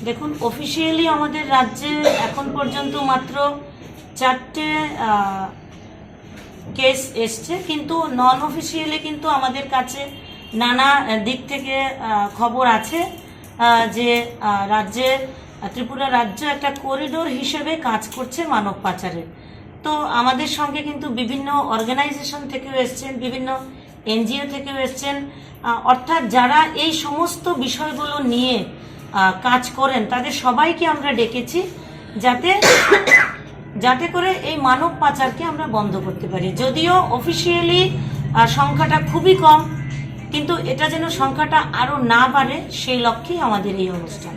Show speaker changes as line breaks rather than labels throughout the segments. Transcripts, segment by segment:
দেখুন, অফিসিয়ালি আমাদের রাজ্যে এখন পর্যন্ত মাত্র 4টে কেস এসছে, কিন্তু নন অফিসিয়ালি কিন্তু আমাদের কাছে নানা দিক থেকে খবর আছে যে রাজ্যে ত্রিপুরা রাজ্য একটা করিডোর হিসেবে কাজ করছে মানব পাচারের। তো আমাদের সঙ্গে কিন্তু বিভিন্ন অর্গানাইজেশন থেকেও এসছেন, বিভিন্ন এনজিও থেকেও এসছেন, অর্থাৎ যারা এই সমস্ত বিষয়গুলো নিয়ে কাজ করেন তাদের সবাইকে আমরা ডেকেছি যাতে করে এই মানব পাচারকে আমরা বন্ধ করতে পারি। যদিও অফিসিয়ালি সংখ্যাটা খুবই কম, কিন্তু এটা যেন সংখ্যাটা আরো না বাড়ে সেই লক্ষ্যেই আমাদের এই অনুষ্ঠান।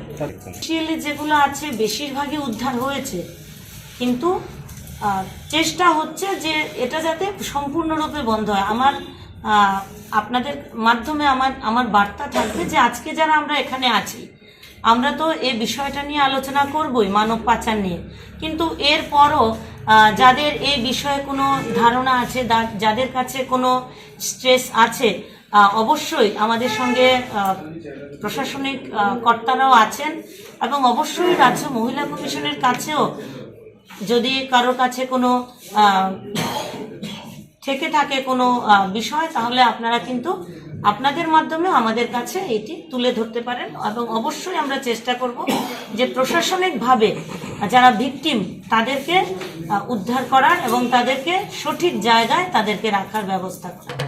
অফিসিয়ালি যেগুলো আছে বেশিরভাগই উদ্ধার হয়েছে, কিন্তু চেষ্টা হচ্ছে যে এটা যাতে সম্পূর্ণরূপে বন্ধ হয়। আপনাদের মাধ্যমে আমার বার্তা থাকবে যে আজকে যারা আমরা এখানে আছি, আমরা তো এই বিষয়টা নিয়ে আলোচনা করবই, মানব পাচার নিয়ে, কিন্তু এরপরও যাদের এই বিষয়ে কোনো ধারণা আছে, যাদের কাছে কোনো স্ট্রেস আছে, অবশ্যই আমাদের সঙ্গে প্রশাসনিক কর্তারাও আছেন, এবং অবশ্যই রাজ্য মহিলা কমিশনের কাছেও যদি কারোর কাছে কোনো থেকে থাকে কোনো বিষয়, তাহলে আপনারা কিন্তু আপনাদের মাধ্যমে আমাদের কাছে এটি তুলে ধরতে পারেন। এবং অবশ্যই আমরা চেষ্টা করব যে প্রশাসনিকভাবে যারা ভিকটিম তাদেরকে উদ্ধার করার এবং তাদেরকে সঠিক জায়গায় তাদেরকে রাখার ব্যবস্থা করা।